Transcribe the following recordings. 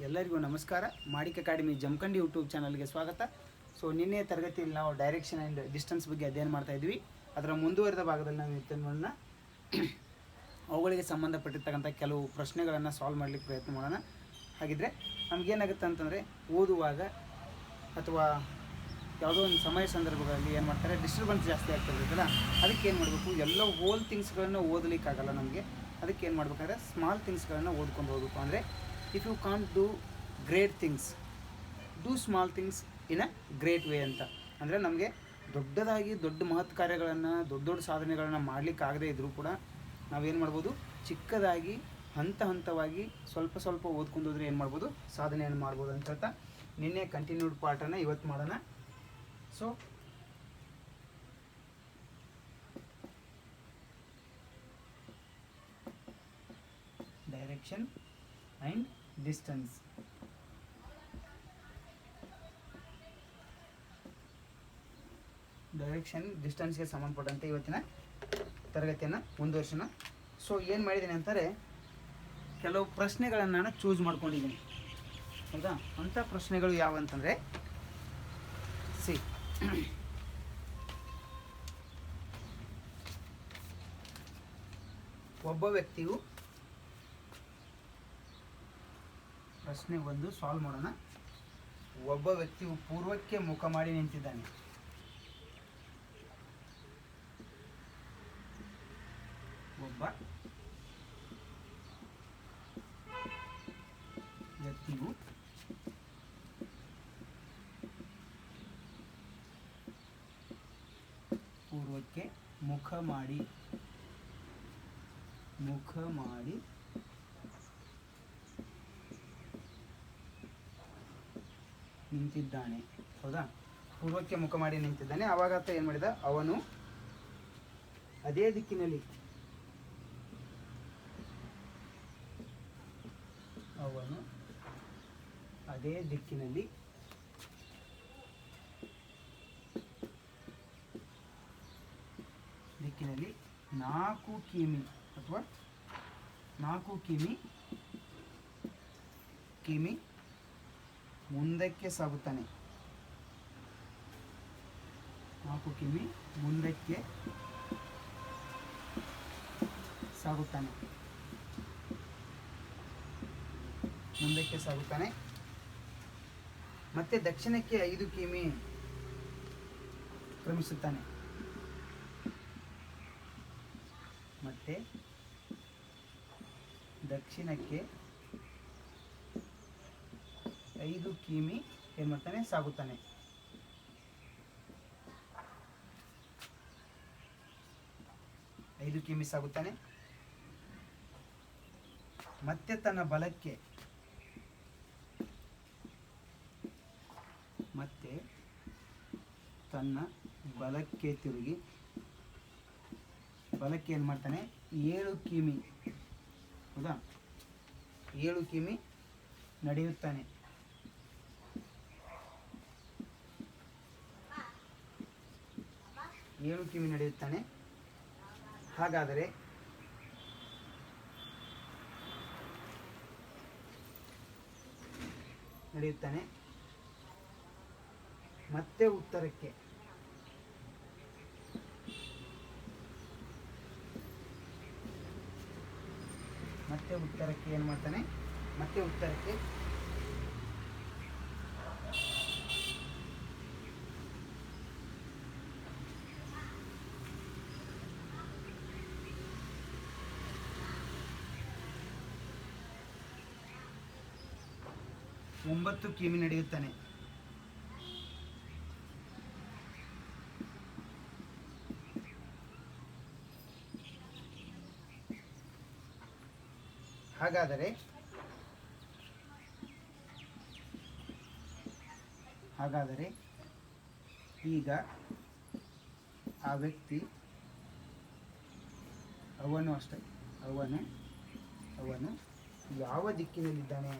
ಎಲ್ಲರಿಗೂ ನಮಸ್ಕಾರ. ಮಾಡಿಕ್ academy Jamkhandi YouTube ಚಾನಲ್ಗೆ ಸ್ವಾಗತ. ಸೊ ನಿನ್ನೆ ತರಗತಿಯಲ್ಲಿ ನಾವು ಡೈರೆಕ್ಷನ್ ಆ್ಯಂಡ್ ಡಿಸ್ಟೆನ್ಸ್ ಬಗ್ಗೆ ಅಧ್ಯಯನ ಮಾಡ್ತಾ ಇದ್ವಿ. ಅದರ ಮುಂದುವರೆದ ಭಾಗದಲ್ಲಿ ನಾವು ಇವತ್ತಿನ ಅವುಗಳಿಗೆ ಸಂಬಂಧಪಟ್ಟಿರ್ತಕ್ಕಂಥ ಕೆಲವು ಪ್ರಶ್ನೆಗಳನ್ನು ಸಾಲ್ವ್ ಮಾಡಲಿಕ್ಕೆ ಪ್ರಯತ್ನ ಮಾಡೋಣ. ಹಾಗಿದ್ರೆ ನಮಗೇನಾಗುತ್ತೆ ಅಂತಂದರೆ, ಓದುವಾಗ ಅಥವಾ ಯಾವುದೋ ಒಂದು ಸಮಯ ಸಂದರ್ಭಗಳಲ್ಲಿ ಏನು ಮಾಡ್ತಾರೆ, ಡಿಸ್ಟರ್ಬೆನ್ಸ್ ಜಾಸ್ತಿ ಆಗ್ತಿರ್ತೈತಲ್ಲ, ಅದಕ್ಕೆ ಏನು ಮಾಡಬೇಕು, ಎಲ್ಲ ಹೋಲ್ ಥಿಂಗ್ಸ್ಗಳನ್ನು ಓದಲಿಕ್ಕಾಗಲ್ಲ ನಮಗೆ. ಅದಕ್ಕೆ ಏನು ಮಾಡಬೇಕಾದ್ರೆ ಸ್ಮಾಲ್ ಥಿಂಗ್ಸ್ಗಳನ್ನು ಓದ್ಕೊಂಡು ಹೋಗಬೇಕು. ಅಂದರೆ if you can't do great things, do small things in a great way ಅಂತ. ಅಂದರೆ ನಮಗೆ ದೊಡ್ಡ ಮಹತ್ ಕಾರ್ಯಗಳನ್ನು, ದೊಡ್ಡ ಸಾಧನೆಗಳನ್ನು ಮಾಡಲಿಕ್ಕಾಗದೇ ಇದ್ದರೂ ಕೂಡ ನಾವೇನು ಮಾಡ್ಬೋದು, ಚಿಕ್ಕದಾಗಿ ಹಂತವಾಗಿ ಸ್ವಲ್ಪ ಓದ್ಕೊಂಡು ಹೋದರೆ ಏನು ಮಾಡ್ಬೋದು, ಸಾಧನೆಯನ್ನು ಮಾಡ್ಬೋದು ಅಂತ ಹೇಳ್ತಾ ನಿನ್ನೆ ಕಂಟಿನ್ಯೂಡ್ ಪಾರ್ಟನ್ನು ಇವತ್ತು ಮಾಡೋಣ. So direction and distance. Direction ಡಿಸ್ಟೆನ್ಸ್ಗೆ ಸಂಬಂಧಪಟ್ಟಂತೆ ಇವತ್ತಿನ ತರಗತಿಯನ್ನು ಮುಂದುವರ್ಸೋಣ. ಸೊ ಏನು ಮಾಡಿದ್ದೀನಿ ಅಂತಾರೆ, ಕೆಲವು ಪ್ರಶ್ನೆಗಳನ್ನು ನಾನು ಚೂಸ್ ಮಾಡ್ಕೊಂಡಿದ್ದೀನಿ. ಹೌದಾ? ಅಂಥ ಪ್ರಶ್ನೆಗಳು ಯಾವಂತಂದರೆ, ಸಿ ಒಬ್ಬ ವ್ಯಕ್ತಿಯು, ಪ್ರಶ್ನೆ ಒಂದು ಸಾಲ್ವ್ ಮಾಡೋಣ. ಒಬ್ಬ ವ್ಯಕ್ತಿಯು ಪೂರ್ವಕ್ಕೆ ಮುಖ ಮಾಡಿ ನಿಂತಿದ್ದಾನೆ. ಒಬ್ಬ ವ್ಯಕ್ತಿಯು ಪೂರ್ವಕ್ಕೆ ಮುಖ ಮಾಡಿ ನಿಂತಿದ್ದಾನೆ. ಹೌದಾ? ಪೂರ್ವಕ್ಕೆ ಮುಖ ಮಾಡಿ ನಿಂತಿದ್ದಾನೆ. ಆವಾಗ ಆತ ಏನು ಮಾಡಿದ, ಅವನು ಅದೇ ದಿಕ್ಕಿನಲ್ಲಿ ದಿಕ್ಕಿನಲ್ಲಿ 4 ಕಿಮಿ ಅಥವಾ 4 ಕಿಮಿ ಮುಂದಕ್ಕೆ ಸಾಗುತ್ತಾನೆ. 4 ಕಿಮಿ ಮುಂದಕ್ಕೆ ಸಾಗುತ್ತಾನೆ. ಮತ್ತೆ ದಕ್ಷಿಣಕ್ಕೆ 5 ಕಿಮಿ ಕ್ರಮಿಸುತ್ತಾನೆ. ಮತ್ತೆ ದಕ್ಷಿಣಕ್ಕೆ 5 ಕಿಮಿ ಏನು ಮಾಡ್ತಾನೆ, ಸಾಗುತ್ತಾನೆ. ಮತ್ತೆ ತನ್ನ ಬಲಕ್ಕೆ ತಿರುಗಿ ಏನು ಮಾಡ್ತಾನೆ, 7 ಕಿಮಿ. ಹೌದಾ? 7 ಕಿಮಿ ನಡೆಯುತ್ತಾನೆ. ಹಾಗಾದರೆ ಮತ್ತೆ ಉತ್ತರಕ್ಕೆ ಏನು ಮಾಡ್ತಾನೆ, ಮತ್ತೆ ಉತ್ತರಕ್ಕೆ 9 ಕಿಮಿ ನಡೆಯುತ್ತಾನೆ. ಹಾಗಾದರೆ ಈಗ ಆ ವ್ಯಕ್ತಿ, ಅವನು ಯಾವ ದಿಕ್ಕಿನಲ್ಲಿದ್ದಾನೆ?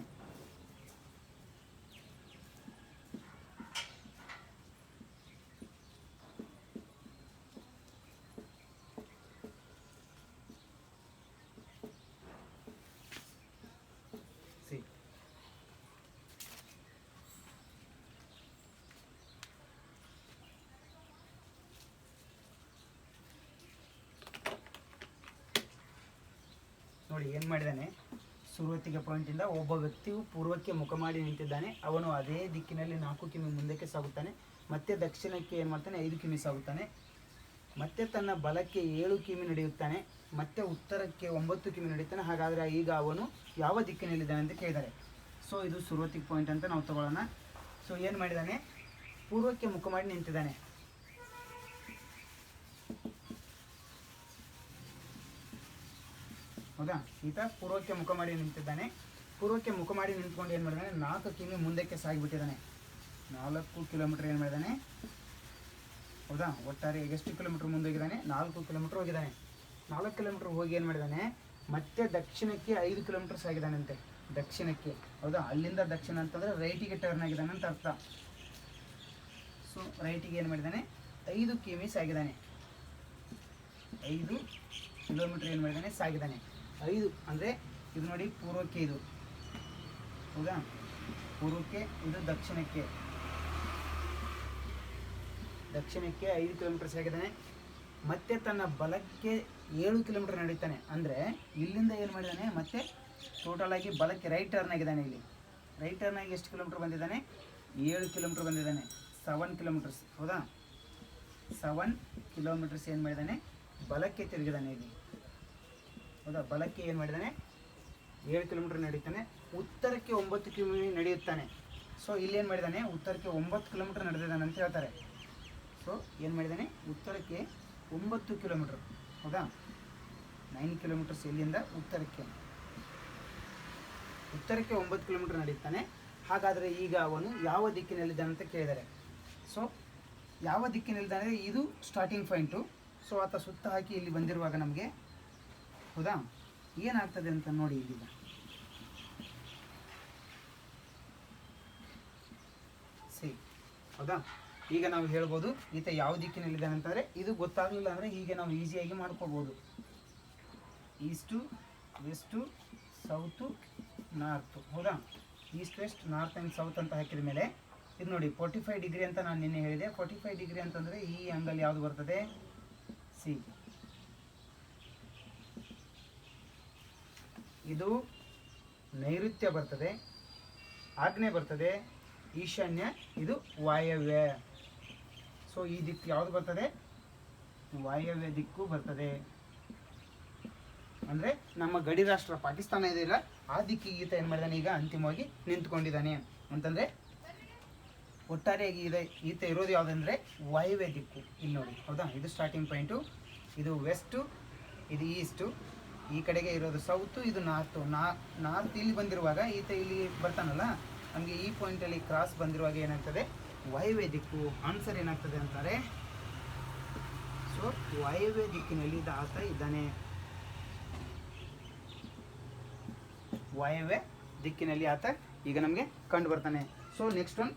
ನೋಡಿ ಏನು ಮಾಡಿದ್ದಾನೆ, ಸುರುವತ್ತಿಗೆ ಪಾಯಿಂಟಿಂದ ಒಬ್ಬ ವ್ಯಕ್ತಿಯು ಪೂರ್ವಕ್ಕೆ ಮುಖ ಮಾಡಿ ನಿಂತಿದ್ದಾನೆ. ಅವನು ಅದೇ ದಿಕ್ಕಿನಲ್ಲಿ 4 ಕಿಮಿ ಮುಂದಕ್ಕೆ ಸಾಗುತ್ತಾನೆ. ಮತ್ತೆ ದಕ್ಷಿಣಕ್ಕೆ ಏನು ಮಾಡ್ತಾನೆ, 5 ಕಿಮಿ ಸಾಗುತ್ತಾನೆ. ಮತ್ತೆ ತನ್ನ ಬಲಕ್ಕೆ 7 ಕಿಮಿ ನಡೆಯುತ್ತಾನೆ. ಮತ್ತೆ ಉತ್ತರಕ್ಕೆ 9 ಕಿಮಿ ನಡೆಯುತ್ತಾನೆ. ಹಾಗಾದರೆ ಈಗ ಅವನು ಯಾವ ದಿಕ್ಕಿನಲ್ಲಿದ್ದಾನೆ ಅಂತ ಕೇಳಿದ್ದಾರೆ. ಸೊ ಇದು ಸುರುವತ್ತಿಗೆ ಪಾಯಿಂಟ್ ಅಂತ ನಾವು ತಗೊಳ್ಳೋಣ. ಸೊ ಏನು ಮಾಡಿದ್ದಾನೆ, ಪೂರ್ವಕ್ಕೆ ಮುಖ ಮಾಡಿ ನಿಂತಿದ್ದಾನೆ. ಹೌದಾ, ಈತ ಪೂರ್ವಕ್ಕೆ ಮುಖ ಮಾಡಿ ನಿಂತಿದ್ದಾನೆ. ಪೂರ್ವಕ್ಕೆ ಮುಖ ಮಾಡಿ ನಿಂತ್ಕೊಂಡು ಏನು ಮಾಡಿದ್ದಾನೆ, 4 ಕಿಮಿ ಮುಂದಕ್ಕೆ ಸಾಗಿಬಿಟ್ಟಿದ್ದಾನೆ. 4 ಕಿಲೋಮೀಟರ್ ಏನು ಮಾಡಿದ್ದಾನೆ, ಹೌದಾ. ಒಟ್ಟಾರೆ ಎಷ್ಟು ಕಿಲೋಮೀಟರ್ ಮುಂದೆ ಹೋಗಿದ್ದಾನೆ, 4 ಕಿಲೋಮೀಟರ್ ಹೋಗಿದ್ದಾನೆ. 4 ಕಿಲೋಮೀಟರ್ ಹೋಗಿ ಏನು ಮಾಡಿದ್ದಾನೆ, ಮತ್ತೆ ದಕ್ಷಿಣಕ್ಕೆ 5 ಕಿಲೋಮೀಟರ್ ಸಾಗಿದ್ದಾನಂತೆ. ದಕ್ಷಿಣಕ್ಕೆ, ಹೌದಾ. ಅಲ್ಲಿಂದ ದಕ್ಷಿಣ ಅಂತಂದರೆ ರೈಟಿಗೆ ಟರ್ನ್ ಆಗಿದ್ದಾನೆ ಅಂತ ಅರ್ಥ. ಸೊ ರೈಟಿಗೆ ಏನು ಮಾಡಿದ್ದಾನೆ, 5 ಕಿಮಿ ಸಾಗಿದ್ದಾನೆ. 5 ಕಿಲೋಮೀಟರ್ ಏನು ಮಾಡಿದ್ದಾನೆ, ಸಾಗಿದ್ದಾನೆ. 5 ಅಂದರೆ ಇದು ನೋಡಿ, ಪೂರ್ವಕ್ಕೆ ಇದು, ಹೌದಾ. ಪೂರ್ವಕ್ಕೆ ಇದು, ದಕ್ಷಿಣಕ್ಕೆ 5 ಕಿಲೋಮೀಟರ್ ಸಾಗಿದ್ದಾನೆ. ಮತ್ತೆ ತನ್ನ ಬಲಕ್ಕೆ 7 ಕಿಲೋಮೀಟರ್ ನಡೀತಾನೆ. ಅಂದರೆ ಇಲ್ಲಿಂದ ಏನು ಮಾಡಿದ್ದಾನೆ, ಮತ್ತೆ ಟೋಟಲ್ ಆಗಿ ಬಲಕ್ಕೆ ರೈಟ್ ಟರ್ನ್ ಆಗಿದ್ದಾನೆ. ಇಲ್ಲಿ ರೈಟ್ ಟರ್ನ್ ಆಗಿ ಎಷ್ಟು ಕಿಲೋಮೀಟರ್ ಬಂದಿದ್ದಾನೆ, 7 ಕಿಲೋಮೀಟರ್ ಬಂದಿದ್ದಾನೆ. 7 ಕಿಲೋಮೀಟರ್ಸ್, ಹೌದಾ. 7 ಕಿಲೋಮೀಟರ್ಸ್ ಏನು ಮಾಡಿದ್ದಾನೆ, ಬಲಕ್ಕೆ ತಿರುಗಿದಾನೆ ಇಲ್ಲಿ, ಹೌದಾ. ಬಲಕ್ಕೆ ಏನು ಮಾಡಿದ್ದಾನೆ, 7 ಕಿಲೋಮೀಟರ್ ನಡೀತಾನೆ. ಉತ್ತರಕ್ಕೆ 9 ಕಿಲೋಮೀಟರ್ ನಡೆಯುತ್ತಾನೆ. ಸೊ ಇಲ್ಲಿ ಏನು ಮಾಡಿದ್ದಾನೆ, ಉತ್ತರಕ್ಕೆ 9 ಕಿಲೋಮೀಟರ್ ನಡೆದಿದ್ದಾನೆ ಅಂತ ಹೇಳ್ತಾರೆ. ಸೊ ಏನು ಮಾಡಿದ್ದಾನೆ, ಉತ್ತರಕ್ಕೆ 9 ಕಿಲೋಮೀಟರ್, ಹೌದಾ. 9 ಕಿಲೋಮೀಟರ್ಸ್ ಇಲ್ಲಿಂದ ಉತ್ತರಕ್ಕೆ 9 ಕಿಲೋಮೀಟರ್ ನಡೀತಾನೆ. ಹಾಗಾದರೆ ಈಗ ಅವನು ಯಾವ ದಿಕ್ಕಿನಲ್ಲಿದ್ದಾನೆ ಅಂತ ಕೇಳಿದ್ದಾರೆ. ಸೊ ಯಾವ ದಿಕ್ಕಿನಲ್ಲಿದ್ದಾನೆ, ಇದು ಸ್ಟಾರ್ಟಿಂಗ್ ಪಾಯಿಂಟು. ಸೊ ಆತ ಸುತ್ತ ಹಾಕಿ ಇಲ್ಲಿ ಬಂದಿರುವಾಗ ನಮಗೆ, ಹೌದಾ, ಏನಾಗ್ತದೆ ಅಂತ ನೋಡಿ ಇಲ್ಲಿಗ. ಸರಿ, ಹೌದಾ. ಈಗ ನಾವು ಹೇಳ್ಬೋದು ಈತ ಯಾವ ದಿಕ್ಕಿನಲ್ಲಿದ್ದಾನೆ ಅಂತಂದರೆ, ಇದು ಗೊತ್ತಾಗಲಿಲ್ಲ ಅಂದರೆ ಹೀಗೆ ನಾವು ಈಸಿಯಾಗಿ ಮಾಡ್ಕೋಬೋದು. ಈಸ್ಟು, ವೆಸ್ಟು, ಸೌತು, ನಾರ್ತು, ಹೌದಾ. East, west, north and south ಅಂತ ಹಾಕಿದ ಮೇಲೆ ಇದು ನೋಡಿ 45 ಡಿಗ್ರಿ ಅಂತ ನಾನು ನಿನ್ನೆ ಹೇಳಿದೆ. 45 ಡಿಗ್ರಿ ಅಂತಂದರೆ ಈ ಆ್ಯಂಗಲ್ ಯಾವುದು ಬರ್ತದೆ, ಸಿ. ಇದು ನೈಋತ್ಯ ಬರ್ತದೆ, ಆಗ್ನೇಯ ಬರ್ತದೆ, ಈಶಾನ್ಯ, ಇದು ವಾಯವ್ಯ. ಸೊ ಈ ದಿಕ್ಕು ಯಾವುದು ಬರ್ತದೆ, ವಾಯವ್ಯ ದಿಕ್ಕು ಬರ್ತದೆ. ಅಂದರೆ ನಮ್ಮ ಗಡಿ ರಾಷ್ಟ್ರ ಪಾಕಿಸ್ತಾನ ಇದೆಯಲ್ಲ, ಆ ದಿಕ್ಕಿಗೆ ಈತ ಏನು ಮಾಡಿದಾನೆ, ಈಗ ಅಂತಿಮವಾಗಿ ನಿಂತ್ಕೊಂಡಿದ್ದಾನೆ ಅಂತಂದರೆ ಒಟ್ಟಾರೆಯಾಗಿ ಇದೆ. ಈತ ಇರೋದು ಯಾವುದಂದರೆ ವಾಯವ್ಯ ದಿಕ್ಕು. ಇಲ್ಲಿ ನೋಡಿ, ಹೌದಾ. ಇದು ಸ್ಟಾರ್ಟಿಂಗ್ ಪಾಯಿಂಟು, ಇದು ವೆಸ್ಟು, ಇದು ಈಸ್ಟು, ಈ ಕಡೆಗೆ ಇರೋದು ಸೌತು, ಇದು ನಾರ್ತು. ನಾರ್ತ್ ಇಲ್ಲಿ ಬಂದಿರುವಾಗ ಈತ ಇಲ್ಲಿ ಬರ್ತಾನಲ್ಲ, ನಮಗೆ ಈ ಪಾಯಿಂಟಲ್ಲಿ ಕ್ರಾಸ್ ಬಂದಿರುವಾಗ ಏನಾಗ್ತದೆ, ವಾಯವ್ಯ ದಿಕ್ಕು. ಆನ್ಸರ್ ಏನಾಗ್ತದೆ ಅಂತಾರೆ, ಸೊ ವಾಯವ್ಯ ದಿಕ್ಕಿನಲ್ಲಿ ಆತ ಇದ್ದಾನೆ. ವಾಯವ್ಯ ದಿಕ್ಕಿನಲ್ಲಿ ಆತ ಈಗ ನಮಗೆ ಕಂಡು ಬರ್ತಾನೆ. ಸೊ ನೆಕ್ಸ್ಟ್ ಒನ್,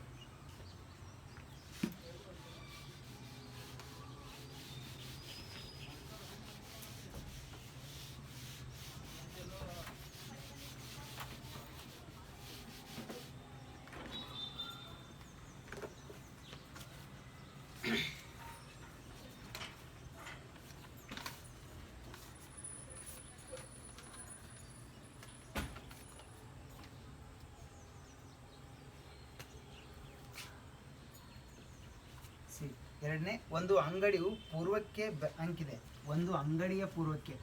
ಎರಡನೇ, ಒಂದು ಅಂಗಡಿಯು ಪೂರ್ವಕ್ಕೆ ಅಂಕಿದೆ. ಒಂದು ಅಂಗಡಿಯ ಪೂರ್ವಕ್ಕೆ,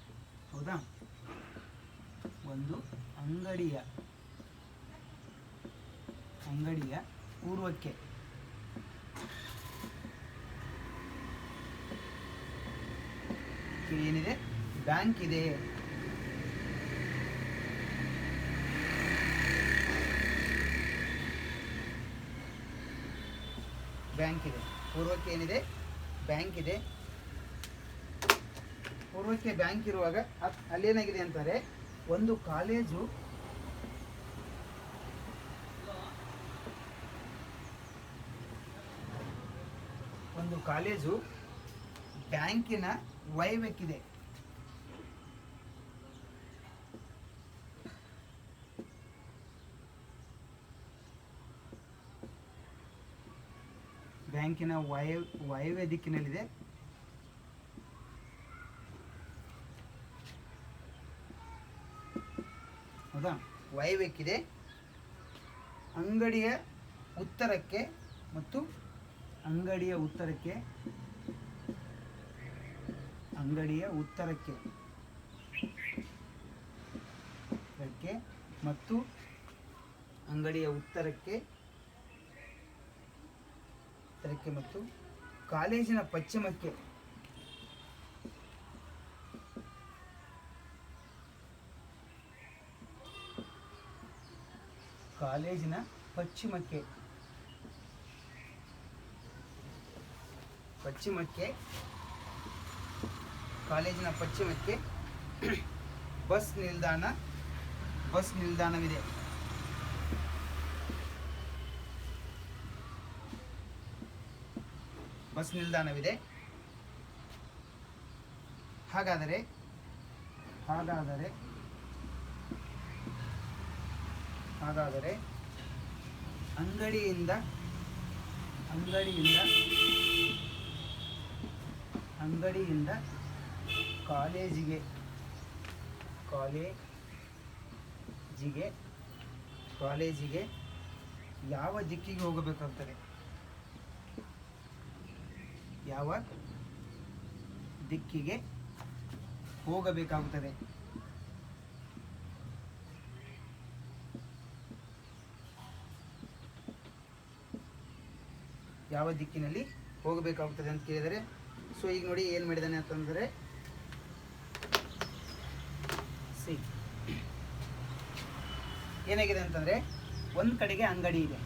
ಹೌದಾ. ಒಂದು ಅಂಗಡಿಯ ಪೂರ್ವಕ್ಕೆ ಏನಿದೆ, ಬ್ಯಾಂಕ್ ಇದೆ. ಬ್ಯಾಂಕ್ ಇದೆ. ಪೂರ್ವಕ್ಕೆ ಏನಿದೆ, ಬ್ಯಾಂಕ್ ಇದೆ. ಪೂರ್ವಕ್ಕೆ ಬ್ಯಾಂಕ್ ಇರುವಾಗ ಅಲ್ಲೇನಾಗಿದೆ ಅಂತಾರೆ, ಒಂದು ಕಾಲೇಜು ಬ್ಯಾಂಕಿನ ವಾಯವ್ಯಕ್ಕಿದೆ. ಬ್ಯಾಂಕಿನ ವಾಯವ್ಯ ದಿಕ್ಕಿನಲ್ಲಿದೆ. ಹೌದಾ, ವಾಯುವ್ಯಕ್ಕಿದೆ. ಅಂಗಡಿಯ ಉತ್ತರಕ್ಕೆ ಮತ್ತು ಅಂಗಡಿಯ ಉತ್ತರಕ್ಕೆ ಮತ್ತು ಅಂಗಡಿಯ ಉತ್ತರಕ್ಕೆ ಮತ್ತು ಕಾಲೇಜಿನ ಪಶ್ಚಿಮಕ್ಕೆ ಬಸ್ ನಿಲ್ದಾಣವಿದೆ. ಹಾಗಾದರೆ ಅಂಗಡಿಯಿಂದ ಕಾಲೇಜಿಗೆ ಯಾವ ದಿಕ್ಕಿಗೆ ಹೋಗಬೇಕಾಗುತ್ತದೆ? ಯಾವ ದಿಕ್ಕಿನಲ್ಲಿ ಹೋಗಬೇಕಾಗುತ್ತದೆ ಅಂತ ಕೇಳಿದರೆ, ಸೊ ಈಗ ನೋಡಿ ಏನು ಮಾಡಿದ್ದಾನೆ ಅಂತಂದರೆ, ಏನಾಗಿದೆ ಅಂತಂದರೆ ಒಂದು ಕಡೆಗೆ ಅಂಗಡಿ ಇದೆ.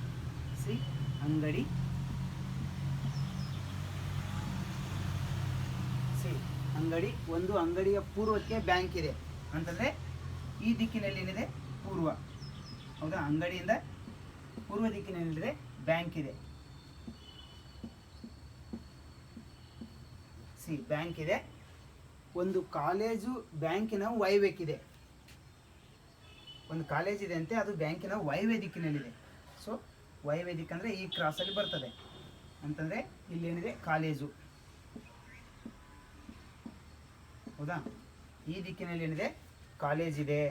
ಅಂಗಡಿಯ ಪೂರ್ವಕ್ಕೆ ಬ್ಯಾಂಕ್ ಇದೆ ಅಂತಂದರೆ ಈ ದಿಕ್ಕಿನಲ್ಲಿ ಏನಿದೆ? ಪೂರ್ವ. ಹೌದಾ, ಅಂಗಡಿಯಿಂದ ಪೂರ್ವ ದಿಕ್ಕಿನಲ್ಲಿದೆ ಬ್ಯಾಂಕ್ ಇದೆ. ಬ್ಯಾಂಕ್ ಇದೆ. ಒಂದು ಕಾಲೇಜು ಬ್ಯಾಂಕಿನ ವಾಯುವ್ಯಕ್ಕಿದೆ. ಒಂದು ಕಾಲೇಜ್ ಇದೆ ಅಂತೆ, ಅದು ಬ್ಯಾಂಕಿನ ವಾಯುವ್ಯ ದಿಕ್ಕಿನಲ್ಲಿದೆ. ಸೊ ವಾಯುವ್ಯ ದಿಕ್ಕು ಅಂದರೆ ಈ ಕ್ರಾಸಲ್ಲಿ ಬರ್ತದೆ ಅಂತಂದರೆ ಇಲ್ಲೇನಿದೆ? ಕಾಲೇಜು. ಹೌದಾ, ಈ ದಿಕ್ಕಿನಲ್ಲಿ ಏನಿದೆ? ಕಾಲೇಜ್ ಇದೆ.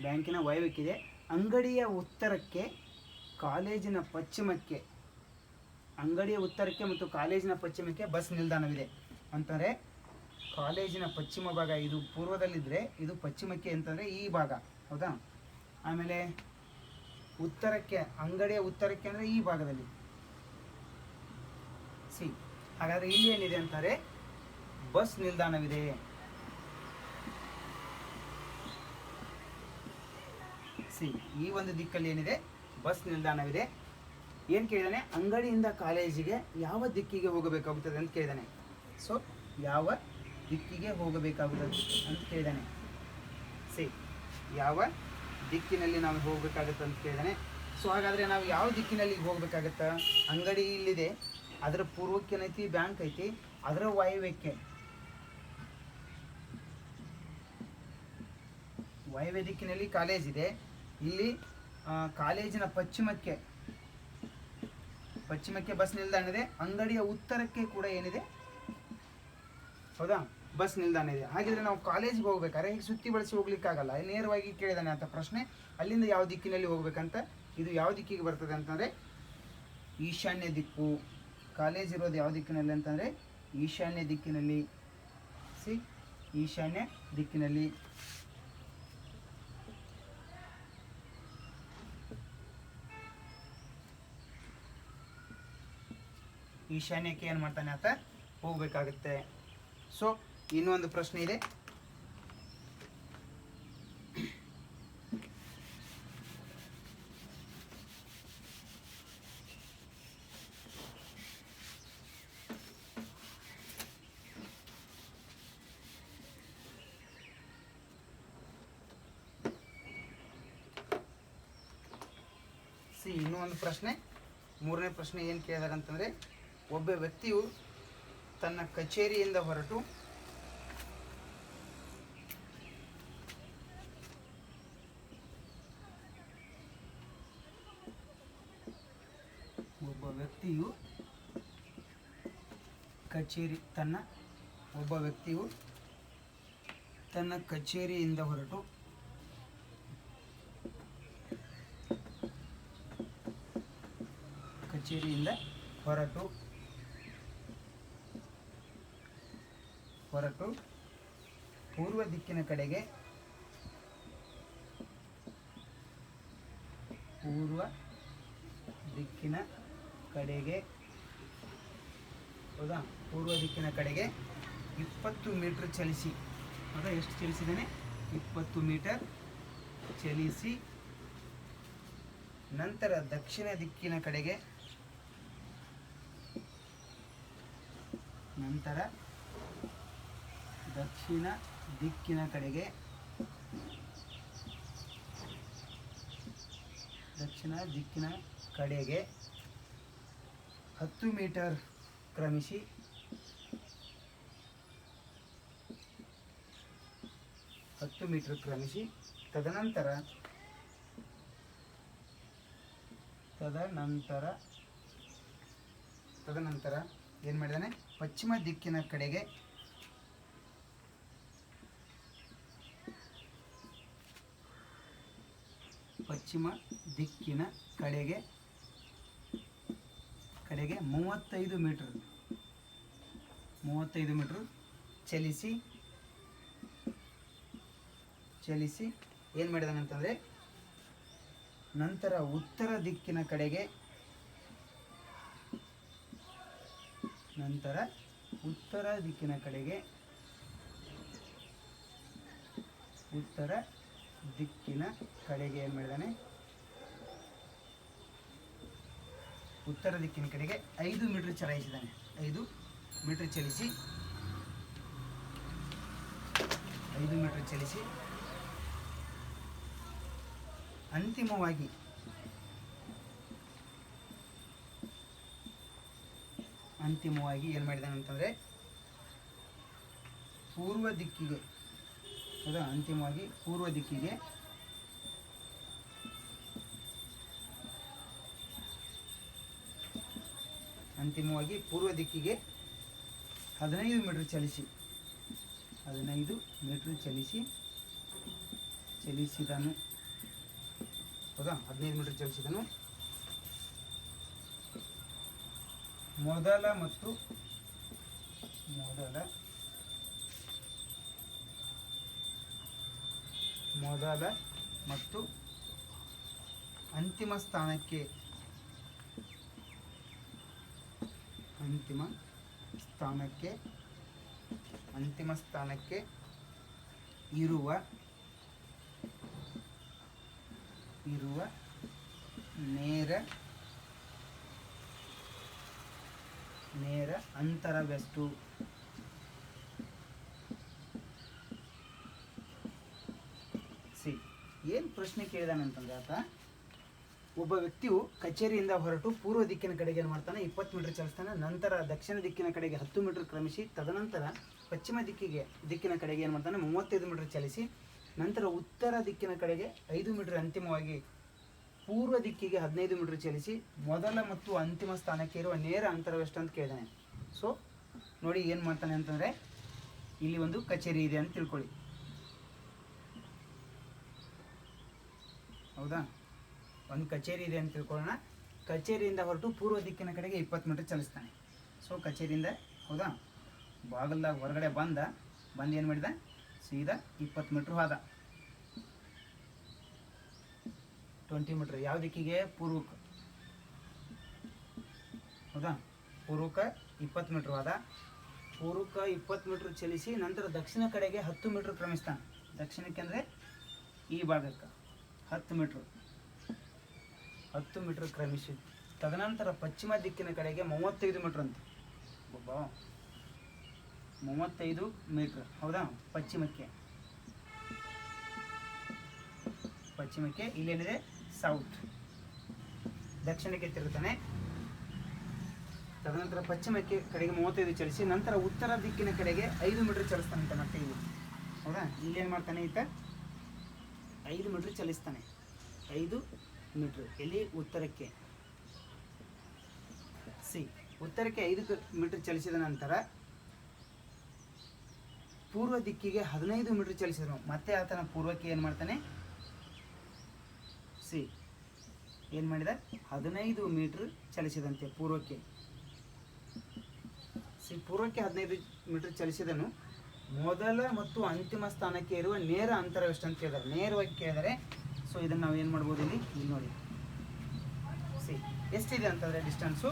ಬ್ಯಾಂಕಿನ ವಾಯುವ್ಯಕ್ಕಿದೆ. ಅಂಗಡಿಯ ಉತ್ತರಕ್ಕೆ ಕಾಲೇಜಿನ ಪಶ್ಚಿಮಕ್ಕೆ ಮತ್ತು ಕಾಲೇಜಿನ ಪಶ್ಚಿಮಕ್ಕೆ ಬಸ್ ನಿಲ್ದಾಣವಿದೆ ಅಂತಂದರೆ ಕಾಲೇಜಿನ ಪಶ್ಚಿಮ ಭಾಗ ಇದು ಪೂರ್ವದಲ್ಲಿದ್ದರೆ ಇದು ಪಶ್ಚಿಮಕ್ಕೆ ಅಂತಂದರೆ ಈ ಭಾಗ. ಹೌದಾ, ಆಮೇಲೆ ಅಂಗಡಿಯ ಉತ್ತರಕ್ಕೆ ಅಂದರೆ ಈ ಭಾಗದಲ್ಲಿ. ಹಾಗಾದರೆ ಇಲ್ಲಿ ಏನಿದೆ ಅಂತಾರೆ? ಬಸ್ ನಿಲ್ದಾಣವಿದೆ. ಈ ಒಂದು ದಿಕ್ಕಲ್ಲಿ ಏನಿದೆ? ಬಸ್ ನಿಲ್ದಾಣವಿದೆ. ಏನು ಕೇಳಿದಾನೆ? ಅಂಗಡಿಯಿಂದ ಕಾಲೇಜಿಗೆ ಯಾವ ದಿಕ್ಕಿಗೆ ಹೋಗಬೇಕಾಗುತ್ತದೆ ಅಂತ ಕೇಳಿದಾನೆ. ಸೊ ಯಾವ ದಿಕ್ಕಿಗೆ ಹೋಗಬೇಕಾಗುತ್ತದೆ ಅಂತ ಕೇಳಿದಾನೆ. ಯಾವ ದಿಕ್ಕಿನಲ್ಲಿ ನಾವು ಹೋಗಬೇಕಾಗುತ್ತೆ ಅಂತ ಕೇಳಿದಾನೆ. ಸೊ ಹಾಗಾದರೆ ನಾವು ಯಾವ ದಿಕ್ಕಿನಲ್ಲಿ ಹೋಗಬೇಕಾಗತ್ತಾ? ಅಂಗಡಿ ಇಲ್ಲಿದೆ, ಅದರ ಪೂರ್ವಕ್ಕೆ ಏನೈತಿ? ಬ್ಯಾಂಕ್ ಐತಿ. ಅದರ ವಾಯುವ್ಯ ದಿಕ್ಕಿನಲ್ಲಿ ಕಾಲೇಜ್ ಇದೆ. ಇಲ್ಲಿ ಕಾಲೇಜಿನ ಪಶ್ಚಿಮಕ್ಕೆ ಬಸ್ ನಿಲ್ದಾಣ ಇದೆ. ಅಂಗಡಿಯ ಉತ್ತರಕ್ಕೆ ಕೂಡ ಏನಿದೆ? ಹೌದಾ, ಬಸ್ ನಿಲ್ದಾಣ ಇದೆ. ಹಾಗಿದ್ರೆ ನಾವು ಕಾಲೇಜಿಗೆ ಹೋಗ್ಬೇಕಾದ್ರೆ ಈಗ ಸುತ್ತಿ ಬಳಸಿ ಹೋಗ್ಲಿಕ್ಕಾಗಲ್ಲ. ನೇರವಾಗಿ ಕೇಳಿದಾನೆ ಅಂತ ಪ್ರಶ್ನೆ. ಅಲ್ಲಿಂದ ಯಾವ ದಿಕ್ಕಿನಲ್ಲಿ ಹೋಗ್ಬೇಕಂತ, ಇದು ಯಾವ ದಿಕ್ಕಿಗೆ ಬರ್ತದೆ ಅಂತಂದರೆ ಈಶಾನ್ಯ ದಿಕ್ಕು. ಕಾಲೇಜ್ ಇರೋದು ಯಾವ ದಿಕ್ಕಿನಲ್ಲಿ ಅಂತಂದರೆ ಈಶಾನ್ಯ ದಿಕ್ಕಿನಲ್ಲಿ. ಈಶಾನ್ಯ ದಿಕ್ಕಿನಲ್ಲಿ. ಈಶಾನ್ಯಕ್ಕೆ ಏನು ಮಾಡ್ತಾನೆ ಅಂತ ಹೋಗಬೇಕಾಗುತ್ತೆ. ಸೊ ಇನ್ನೊಂದು ಪ್ರಶ್ನೆ ಇದೆ. ಇನ್ನೂ ಒಂದು ಪ್ರಶ್ನೆ, ಮೂರನೇ ಪ್ರಶ್ನೆ ಏನು ಕೇಳಿದಾರೆ ಅಂತಂದರೆ, ಒಬ್ಬ ವ್ಯಕ್ತಿಯು ತನ್ನ ಕಚೇರಿಯಿಂದ ಹೊರಟು ತನ್ನ ಒಬ್ಬ ವ್ಯಕ್ತಿಯು ತನ್ನ ಕಚೇರಿಯಿಂದ ಹೊರಟು ಪೂರ್ವ ದಿಕ್ಕಿನ ಕಡೆಗೆ ಹೌದಾ, ಪೂರ್ವ ದಿಕ್ಕಿನ ಕಡೆಗೆ 20 ಮೀಟರ್ ಚಲಿಸಿ. ಹೌದಾ, ಎಷ್ಟು ಚಲಿಸಿದ್ದಾನೆ? 20 ಮೀಟರ್ ಚಲಿಸಿ ನಂತರ ದಕ್ಷಿಣ ದಿಕ್ಕಿನ ಕಡೆಗೆ ದಕ್ಷಿಣ ದಿಕ್ಕಿನ ಕಡೆಗೆ 10 ಮೀಟರ್ ಕ್ರಮಿಸಿ ತದನಂತರ ಏನು ಮಾಡಿದಾನೆ? ಪಶ್ಚಿಮ ದಿಕ್ಕಿನ ಕಡೆಗೆ ಕಡೆಗೆ 35 ಮೀಟರ್ ಚಲಿಸಿ ಏನು ಮಾಡಿದಾನೆ ಅಂತಂದರೆ, ನಂತರ ಉತ್ತರ ದಿಕ್ಕಿನ ಕಡೆಗೆ ಏನು ಮಾಡಿದಾನೆ? ಉತ್ತರ ದಿಕ್ಕಿನ ಕಡೆಗೆ 5 ಮೀಟರ್ ಚಲಾಯಿಸಿದ್ದಾನೆ. 5 ಮೀಟರ್ ಚಲಿಸಿ ಅಂತಿಮವಾಗಿ ಏನು ಮಾಡಿದಾನೆ ಅಂತಂದರೆ, ಪೂರ್ವ ದಿಕ್ಕಿಗೆ ಪೂರ್ವ ದಿಕ್ಕಿಗೆ 15 ಮೀಟರ್ ಚಲಿಸಿದನು. ಹೌದಾ, 15 ಮೀಟರ್ ಚಲಿಸಿದನು. ಮೊದಲ ಮತ್ತು ಅಂತಿಮ ಸ್ಥಾನಕ್ಕೆ ಇರುವ ನೇರ ಅಂತರವೆಷ್ಟು? ಏನು ಪ್ರಶ್ನೆ ಕೇಳಿದಾನೆ ಅಂತಂದ್ರೆ, ಆತ ಒಬ್ಬ ವ್ಯಕ್ತಿಯು ಕಚೇರಿಯಿಂದ ಹೊರಟು ಪೂರ್ವ ದಿಕ್ಕಿನ ಕಡೆಗೆ ಏನು ಮಾಡ್ತಾನೆ? 20 ಮೀಟರ್ ಚಲಿಸ್ತಾನೆ. ನಂತರ ದಕ್ಷಿಣ ದಿಕ್ಕಿನ ಕಡೆಗೆ 10 ಮೀಟರ್ ಕ್ರಮಿಸಿ ತದನಂತರ ಪಶ್ಚಿಮ ದಿಕ್ಕಿನ ಕಡೆಗೆ ಏನು ಮಾಡ್ತಾನೆ? 35 ಮೀಟರ್ ಚಲಿಸಿ ನಂತರ ಉತ್ತರ ದಿಕ್ಕಿನ ಕಡೆಗೆ 5 ಮೀಟರ್, ಅಂತಿಮವಾಗಿ ಪೂರ್ವ ದಿಕ್ಕಿಗೆ 15 ಮೀಟರ್ ಚಲಿಸಿ ಮೊದಲ ಮತ್ತು ಅಂತಿಮ ಸ್ಥಾನಕ್ಕೆ ಇರುವ ನೇರ ಅಂತರವೆಷ್ಟು ಅಂತ ಕೇಳಿದಾನೆ. ಸೊ ನೋಡಿ ಏನು ಮಾಡ್ತಾನೆ ಅಂತಂದರೆ, ಇಲ್ಲಿ ಒಂದು ಕಚೇರಿ ಇದೆ ಅಂತ ತಿಳ್ಕೊಳ್ಳಿ. ಹೌದಾ, ಒಂದು ಕಚೇರಿ ಇದೆ ಅಂತ ತಿಳ್ಕೊಳ್ಳೋಣ. ಕಚೇರಿಯಿಂದ ಹೊರಟು ಪೂರ್ವ ದಿಕ್ಕಿನ ಕಡೆಗೆ 20 ಮೀಟರ್ ಚಲಿಸ್ತಾನೆ. ಸೊ ಕಚೇರಿಯಿಂದ ಹೌದಾ ಬಾಗಲ್ದಾಗ ಹೊರಗಡೆ ಬಂದು ಏನು ಮಾಡಿದ? ಸೀದಾ 20 ಮೀಟ್ರ್ ಹೋದ. 20 ಮೀಟ್ರ್ ಯಾವ ದಿಕ್ಕಿಗೆ? ಪೂರ್ವಕ್ಕೆ. ಹೌದಾ, ಪೂರ್ವಕ್ಕೆ 20 ಮೀಟ್ರ್ ಹೋದ. ಪೂರ್ವಕ್ಕೆ 20 ಮೀಟ್ರ್ ಚಲಿಸಿ ನಂತರ ದಕ್ಷಿಣ ಕಡೆಗೆ 10 ಮೀಟ್ರ್ ಕ್ರಮಿಸ್ತಾನೆ. ದಕ್ಷಿಣಕ್ಕೆ ಅಂದರೆ ಈ ಭಾಗಕ್ಕೆ 10 ಮೀಟ್ರ್ ಕ್ರಮಿಸಿ ತದನಂತರ ಪಶ್ಚಿಮ ದಿಕ್ಕಿನ ಕಡೆಗೆ 35 ಮೀಟ್ರ್ ಅಂತ 35 ಮೀಟ್ರ್. ಹೌದಾ, ಪಶ್ಚಿಮಕ್ಕೆ ಇಲ್ಲೇನಿದೆ? ಸೌತ್. ದಕ್ಷಿಣಕ್ಕೆ ತಿರುಗುತ್ತಾನೆ. ತದನಂತರ ಪಶ್ಚಿಮಕ್ಕೆ ಕಡೆಗೆ 35 ಚಲಿಸಿ ನಂತರ ಉತ್ತರ ದಿಕ್ಕಿನ ಕಡೆಗೆ 5 ಮೀಟರ್ ಚಲಿಸ್ತಾನಂತೆ. ಮತ್ತೆ ಇದು ಹೌದಾ, ಇಲ್ಲೇನು ಮಾಡ್ತಾನೆ? ಈತ 5 ಮೀಟರ್ ಚಲಿಸ್ತಾನೆ. 5 ಮೀಟ್ರ್ ಎಲ್ಲಿ? ಉತ್ತರಕ್ಕೆ. ಉತ್ತರಕ್ಕೆ 5 ಮೀಟರ್ ಚಲಿಸಿದ ನಂತರ ಪೂರ್ವ ದಿಕ್ಕಿಗೆ 15 ಮೀಟರ್ ಚಲಿಸಿದನು. ಮತ್ತೆ ಆತನ ಪೂರ್ವಕ್ಕೆ ಏನು ಮಾಡ್ತಾನೆ, ಸಿ ಏನು ಮಾಡಿದ, 15 ಮೀಟರ್ ಚಲಿಸಿದಂತೆ ಪೂರ್ವಕ್ಕೆ. ಸಿ ಪೂರ್ವಕ್ಕೆ 15 ಮೀಟರ್ ಚಲಿಸಿದನು. ಮೊದಲ ಮತ್ತು ಅಂತಿಮ ಸ್ಥಾನಕ್ಕೆ ಇರುವ ನೇರ ಅಂತರವೆಷ್ಟು ಅಂತ ಕೇಳಿದ್ದಾರೆ. ನೇರವಾಗಿ ಕೇಳಿದರೆ ಸೊ ಇದನ್ನು ನಾವು ಏನು ಮಾಡ್ಬೋದು, ಇಲ್ಲಿ ನೋಡಿ ಸಿ ಎಷ್ಟಿದೆ ಅಂತಂದರೆ ಡಿಸ್ಟೆನ್ಸು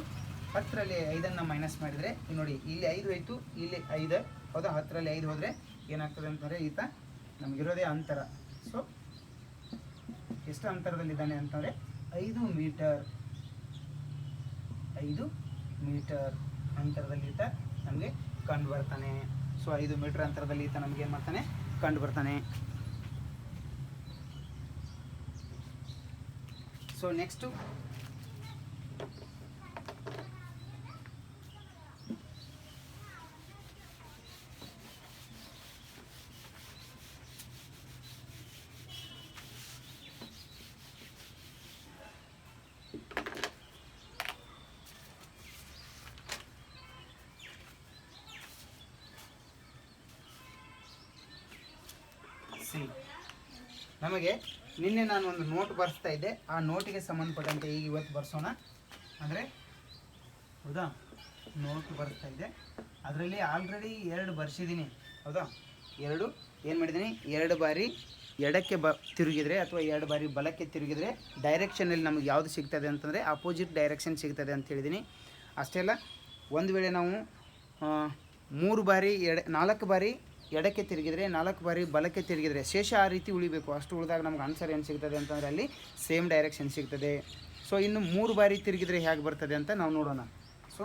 10ರಲ್ಲಿ 5 ಮೈನಸ್ ಮಾಡಿದರೆ ನೋಡಿ ಇಲ್ಲಿ 5 ಹೋಯಿತು, ಇಲ್ಲಿ 5 ಹೌದಾ. 10ರಲ್ಲಿ 5 ಹೋದರೆ ಏನಾಗ್ತದೆ ಅಂತಂದರೆ ಈತ ನಮಗಿರೋದೇ ಅಂತರ. ಸೊ ಎಷ್ಟು ಅಂತರದಲ್ಲಿದ್ದಾನೆ ಅಂತಂದರೆ 5 ಮೀಟರ್, 5 ಮೀಟರ್ ಅಂತರದಲ್ಲಿ ಈತ ನಮಗೆ ಕಂಡು ಬರ್ತಾನೆ. ಸೊ 5 ಮೀಟರ್ ಅಂತರದಲ್ಲಿ ಈತ ನಮಗೆ ಏನು ಮಾಡ್ತಾನೆ, ಕಂಡು ಬರ್ತಾನೆ. ಸೊ ನೆಕ್ಸ್ಟು ಸಿ ನಮಗೆ ನಿನ್ನೆ ನಾನು ಒಂದು ನೋಟ್ ಬರೆಸ್ತಾ ಇದ್ದೆ, ಆ ನೋಟಿಗೆ ಸಂಬಂಧಪಟ್ಟಂತೆ ಈಗ ಇವತ್ತು ಬರ್ಸೋಣ. ಅಂದರೆ ಹೌದಾ, ನೋಟ್ ಬರೆಸ್ತಾ ಇದ್ದೆ, ಅದರಲ್ಲಿ ಆಲ್ರೆಡಿ 2 ಬರ್ಸಿದ್ದೀನಿ ಹೌದಾ. 2 ಏನು ಮಾಡಿದ್ದೀನಿ, 2 ಬಾರಿ ಎಡಕ್ಕೆ ತಿರುಗಿದರೆ ಅಥವಾ 2 ಬಾರಿ ಬಲಕ್ಕೆ ತಿರುಗಿದರೆ ಡೈರೆಕ್ಷನಲ್ಲಿ ನಮಗೆ ಯಾವುದು ಸಿಗ್ತದೆ ಅಂತಂದರೆ ಅಪೋಸಿಟ್ ಡೈರೆಕ್ಷನ್ ಸಿಗ್ತದೆ ಅಂತ ಹೇಳಿದ್ದೀನಿ. ಅಷ್ಟೇ ಅಲ್ಲ, ಒಂದು ವೇಳೆ ನಾವು 4 ಬಾರಿ ಎಡಕ್ಕೆ ತಿರುಗಿದರೆ 4 ಬಾರಿ ಬಲಕ್ಕೆ ತಿರುಗಿದರೆ ಶೇಷ ಆ ರೀತಿ ಉಳಿಬೇಕು. ಅಷ್ಟು ಉಳಿದಾಗ ನಮ್ಗೆ ಆನ್ಸರ್ ಏನು ಸಿಗ್ತದೆ ಅಂತಂದರೆ ಅಲ್ಲಿ ಸೇಮ್ ಡೈರೆಕ್ಷನ್ ಸಿಗ್ತದೆ. ಸೊ ಇನ್ನು 3 ಬಾರಿ ತಿರುಗಿದರೆ ಹೇಗೆ ಬರ್ತದೆ ಅಂತ ನಾವು ನೋಡೋಣ. ಸೊ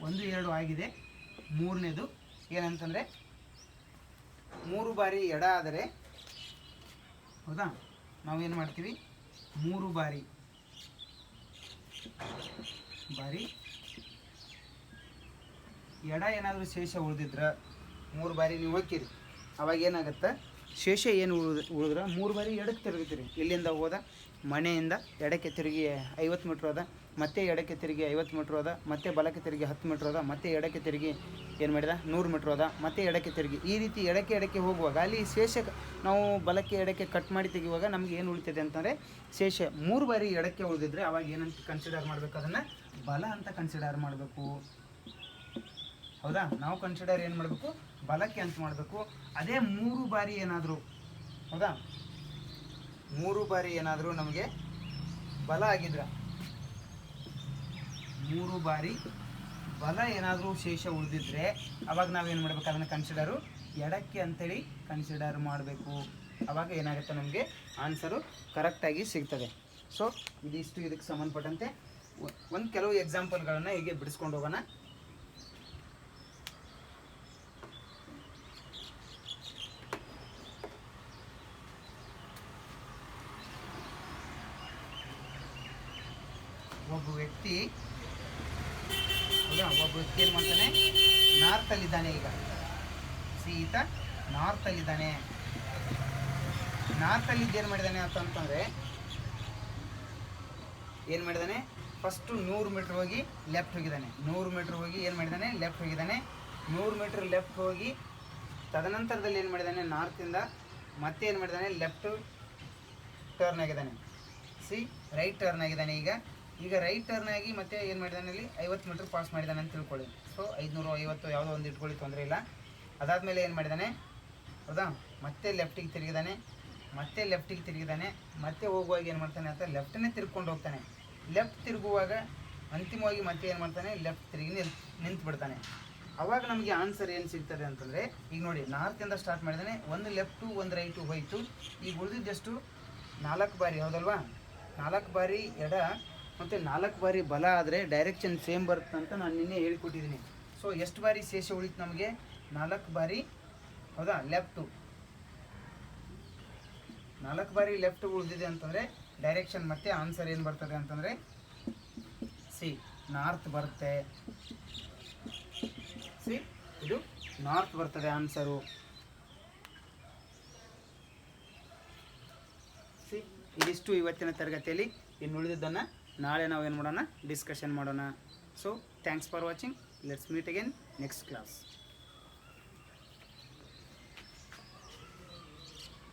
1 2 ಆಗಿದೆ. ಮೂರನೇದು ಏನಂತಂದರೆ 3 ಬಾರಿ ಎಡ ಆದರೆ ಹೌದಾ, ನಾವೇನು ಮಾಡ್ತೀವಿ, 3 ಬಾರಿ ಎಡ ಏನಾದರೂ ಶೇಷ ಉಳಿದಿದ್ರೆ 3 ಬಾರಿ ನೀವು ಹೋಗ್ತೀರಿ, ಅವಾಗ ಏನಾಗುತ್ತೆ, ಶೇಷ ಏನು ಉಳಿದ್ರೆ 3 ಬಾರಿ ಎಡಕ್ಕೆ ತಿರುಗುತ್ತೀರಿ. ಇಲ್ಲಿಂದ ಹೋದ ಮನೆಯಿಂದ ಎಡಕ್ಕೆ ತಿರುಗಿ 50 ಮೀಟ್ರ್ ಹೋದ, ಮತ್ತೆ ಎಡಕ್ಕೆ ತಿರುಗಿ 50 ಮೀಟ್ರ್ ಹೋದ, ಮತ್ತೆ ಬಲಕ್ಕೆ ತಿರುಗಿ 10 ಮೀಟ್ರ್ ಹೋದ, ಮತ್ತೆ ಎಡಕ್ಕೆ ತಿರುಗಿ ಏನು ಮಾಡಿದ 100 ಮೀಟ್ರ್ ಹೋದ, ಮತ್ತೆ ಎಡಕ್ಕೆ ತಿರುಗಿ. ಈ ರೀತಿ ಎಡಕ್ಕೆ ಹೋಗುವಾಗ ಅಲ್ಲಿ ಶೇಷ ನಾವು ಬಲಕ್ಕೆ ಎಡಕ್ಕೆ ಕಟ್ ಮಾಡಿ ತೆಗೆಯುವಾಗ ನಮ್ಗೆ ಏನು ಉಳಿತದೆ ಅಂತಂದರೆ ಶೇಷ 3 ಬಾರಿ ಎಡಕ್ಕೆ ಉಳಿದಿದ್ರೆ ಅವಾಗ ಏನಂತ ಕನ್ಸಿಡರ್ ಮಾಡಬೇಕು, ಅದನ್ನು ಬಲ ಅಂತ ಕನ್ಸಿಡರ್ ಮಾಡಬೇಕು ಹೌದಾ. ನಾವು ಕನ್ಸಿಡರ್ ಏನು ಮಾಡಬೇಕು, ಬಲಕ್ಕೆ ಅಂತ ಮಾಡಬೇಕು. ಅದೇ 3 ಬಾರಿ ಏನಾದರೂ ಹೌದಾ, 3 ಬಾರಿ ಏನಾದರೂ ನಮಗೆ ಬಲ ಆಗಿದ್ರೆ, 3 ಬಾರಿ ಬಲ ಏನಾದರೂ ಶೇಷ ಉಳಿದಿದ್ರೆ ಅವಾಗ ನಾವೇನು ಮಾಡಬೇಕು, ಅದನ್ನು ಕನ್ಸಿಡರು ಎಡಕ್ಕೆ ಅಂತೇಳಿ ಕನ್ಸಿಡರ್ ಮಾಡಬೇಕು. ಅವಾಗ ಏನಾಗುತ್ತೆ, ನಮಗೆ ಆನ್ಸರು ಕರೆಕ್ಟಾಗಿ ಸಿಗ್ತದೆ. ಸೊ ಇದಿಷ್ಟು ಇದಕ್ಕೆ ಸಂಬಂಧಪಟ್ಟಂತೆ ಒಂದು ಕೆಲವು ಎಕ್ಸಾಂಪಲ್ಗಳನ್ನು ಹೀಗೆ ಬಿಡಿಸ್ಕೊಂಡು ಹೋಗೋಣ. ಒಬ್ಬ ವ್ಯಕ್ತಿ ಏನು ಮಾಡ್ತಾನೆ, ನಾರ್ತಲ್ಲಿದ್ದಾನೆ. ಈಗ ಈತ ನಾರ್ತಲ್ಲಿದ್ದಾನೆ. ನಾರ್ತಲ್ಲಿದ್ದು ಏನು ಮಾಡಿದ್ದಾನೆ ಅಂತಂದರೆ ಏನು ಮಾಡಿದ್ದಾನೆ, ಫಸ್ಟು 100 ಮೀಟ್ರ್ ಹೋಗಿ ಲೆಫ್ಟ್ ಹೋಗಿದ್ದಾನೆ. 100 ಮೀಟ್ರ್ ಹೋಗಿ ಏನು ಮಾಡಿದ್ದಾನೆ, ಲೆಫ್ಟ್ ಹೋಗಿದ್ದಾನೆ. 100 ಮೀಟ್ರ್ ಲೆಫ್ಟ್ ಹೋಗಿ ತದನಂತರದಲ್ಲಿ ಏನು ಮಾಡಿದ್ದಾನೆ, ನಾರ್ತಿಂದ ಮತ್ತೆ ಏನು ಮಾಡಿದ್ದಾನೆ, ಲೆಫ್ಟ್ ಟರ್ನ್ ಆಗಿದ್ದಾನೆ. ರೈಟ್ ಟರ್ನ್ ಆಗಿದ್ದಾನೆ. ಈಗ ರೈಟ್ ಟರ್ನ್ ಆಗಿ ಮತ್ತೆ ಏನು ಮಾಡಿದಾನೆ, ಇಲ್ಲಿ 50 ಮೀಟ್ರ್ ಪಾಸ್ ಮಾಡಿದ್ದಾನೆ ಅಂತ ತಿಳ್ಕೊಳ್ಳಿ. ಸೊ 550 ಯಾವುದೋ ಒಂದು ಇಟ್ಕೊಳ್ಳಿ, ತೊಂದರೆ ಇಲ್ಲ. ಅದಾದಮೇಲೆ ಏನು ಮಾಡಿದ್ದಾನೆ ಹೌದಾ, ಮತ್ತೆ ಲೆಫ್ಟಿಗೆ ತಿರುಗಿದಾನೆ, ಮತ್ತೆ ಹೋಗುವಾಗ ಏನು ಮಾಡ್ತಾನೆ ಅಂತ ಲೆಫ್ಟನ್ನೇ ತಿರ್ಕೊಂಡು ಹೋಗ್ತಾನೆ. ಲೆಫ್ಟ್ ತಿರುಗುವಾಗ ಅಂತಿಮವಾಗಿ ಮತ್ತೆ ಏನು ಮಾಡ್ತಾನೆ, ಲೆಫ್ಟ್ ತಿರುಗಿ ನಿಂತು ಬಿಡ್ತಾನೆ. ಅವಾಗ ನಮಗೆ ಆನ್ಸರ್ ಏನು ಸಿಗ್ತದೆ ಅಂತಂದರೆ, ಈಗ ನೋಡಿ ನಾರ್ತಿಂದ ಸ್ಟಾರ್ಟ್ ಮಾಡಿದ್ದಾನೆ, ಒಂದು ಲೆಫ್ಟು ಒಂದು ರೈಟು ಹೋಯಿತು. ಈಗ ಉಳಿದಿದ್ದಷ್ಟು 4 ಬಾರಿ ಹೌದಲ್ವಾ, 4 ಬಾರಿ ಎಡ ಮತ್ತು 4 ಬಾರಿ ಬಲ ಆದರೆ ಡೈರೆಕ್ಷನ್ ಸೇಮ್ ಬರುತ್ತೆ ಅಂತ ನಾನು ನಿನ್ನೆ ಹೇಳ್ಕೊಟ್ಟಿದ್ದೀನಿ. ಸೊ ಎಷ್ಟು ಬಾರಿ ಶೇಷ ಉಳಿತು ನಮಗೆ, 4 ಬಾರಿ ಹೌದಾ ಲೆಫ್ಟು, 4 ಬಾರಿ ಲೆಫ್ಟ್ ಉಳಿದಿದೆ ಅಂತಂದರೆ ಡೈರೆಕ್ಷನ್ ಮತ್ತೆ ಆನ್ಸರ್ ಏನು ಬರ್ತದೆ ಅಂತಂದರೆ ನಾರ್ತ್ ಬರುತ್ತೆ. ಇದು ನಾರ್ತ್ ಬರ್ತದೆ ಆನ್ಸರು. ಇದಿಷ್ಟು ಇವತ್ತಿನ ತರಗತಿಯಲ್ಲಿ. ಇನ್ನು ಉಳಿದಿದ್ದನ್ನು ನಾಳೆ ನಾವು ಏನು ಮಾಡೋಣ, ಡಿಸ್ಕಷನ್ ಮಾಡೋಣ. So thanks for watching. Let's meet again next class.